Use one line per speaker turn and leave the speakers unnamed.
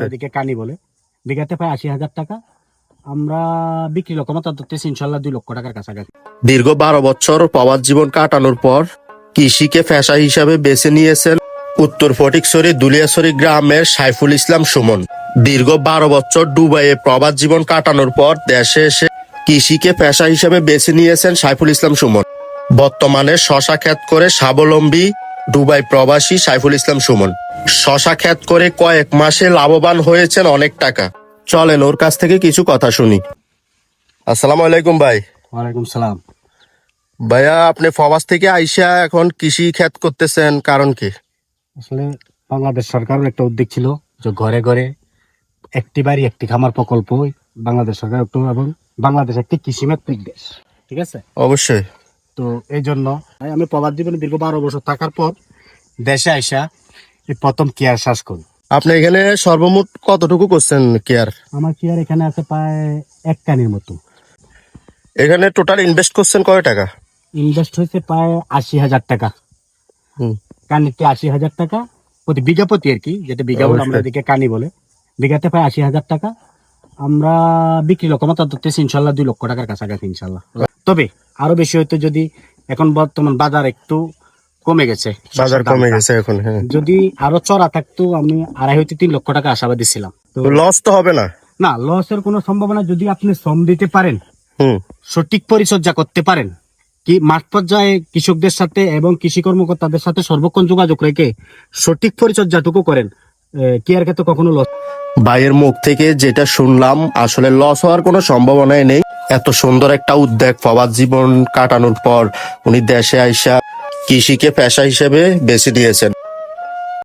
এদিকে কানি বলে, বিঘাতে প্রায় ৮০,০০০ টাকা। আমরা বিক্রি লক্ষ্যমাত্রা ধরতেছি ইনশাল্লাহ ২ লক্ষ টাকার কাছাকাছি।
দীর্ঘ ১২ বছর প্রবাস জীবন কাটানোর পর কৃষিকে পেশা হিসাবে বেছে নিয়েছেন উত্তর ফটিকছড়ি দুলিয়াছড়ি গ্রামের সাইফুল ইসলাম সুমন। দীর্ঘ ১২ বছর দুবাইয়ে প্রবাস জীবন কাটানোর পর দেশে এসে কৃষিকে পেশা হিসাবে বেছে নিয়েছেন সাইফুল ইসলাম সুমন। বর্তমানে শশা ক্ষেত করে স্বাবলম্বী দুবাই প্রবাসী সাইফুল ইসলাম সুমন। শশা ক্ষেত করে কয়েক মাসে লাভবান হয়েছেন অনেক টাকা। চলেন ওর কাছ থেকে কিছু কথা শুনি। আসসালামু আলাইকুম ভাই।
ওয়ালাইকুম সালাম।
ভাইয়া, আপনি প্রবাস থেকে আইসা এখন কৃষি ক্ষেত করতেছেন, কারণ কি?
আসলে বাংলাদেশ সরকারের একটা উদ্যোগ ছিল যে ঘরে ঘরে একটি বাড়ি একটি খামার প্রকল্প বাংলাদেশ সরকার একটু, এবং বাংলাদেশ একটি কৃষিভিত্তিক দেশ, ঠিক আছে?
অবশ্যই।
তো এই জন্য আমি প্রবাস জীবনে দীর্ঘ ১২ বছর থাকার পর দেশে আইসা এই প্রথম কেয়ার চাষ করি।
আপনি এখানে সর্বমোট কতটুকু করছেন কেয়ার?
আমার কেয়ার এখানে আছে প্রায় ১ কানির মতো।
এখানে টোটাল ইনভেস্ট করছেন কয় টাকা?
ইনভেস্ট হয়েছে প্রায় ৮০,০০০ টাকা। কানিতে ৮০,০০০ টাকা প্রতি বিঘা প্রতি আর কি, যেটা বিঘা বলে আমরা এদিকে কানি বলে, বিঘাতে প্রায় ৮০,০০০ টাকা। আমরা বিক্রি লক্ষ্যমাত্রা ধরতেছি ইনশাল্লাহ ২ লক্ষ টাকার কাছাকাছি ইনশাল্লাহ। তবে আরো বেশি হয়তো, যদি এখন বর্তমান বাজার একটু কমে গেছে,
বাজার কমে গেছে এখন। হ্যাঁ,
যদি আরো চড়া থাকতো আমি ২.৫ হইতে ৩ লক্ষ টাকা আশাবাদী ছিলাম। তো
লস তো হবে না?
না, লসের কোনো সম্ভাবনা, যদি আপনি শ্রম দিতে পারেন,
হুম,
সঠিক পরিচর্যা করতে পারেন, কি মাঠ পর্যায়ে কৃষকদের সাথে এবং কৃষি কর্মকর্তাদের সাথে সর্বক্ষণ যোগাযোগ রেখে সঠিক পরিচর্যাটুকু করেন, কেয়ার ক্ষেত্রে কখনো লস।
ভাইয়ের মুখ থেকে যেটা শুনলাম, আসলে লস হওয়ার কোনো সম্ভাবনাই নেই। এত সুন্দর একটা উদ্যোগ প্রবাস জীবন কাটানোর পর উনি দেশে আইসা কৃষিকে পেশা হিসেবে বেছে নিয়েছেন।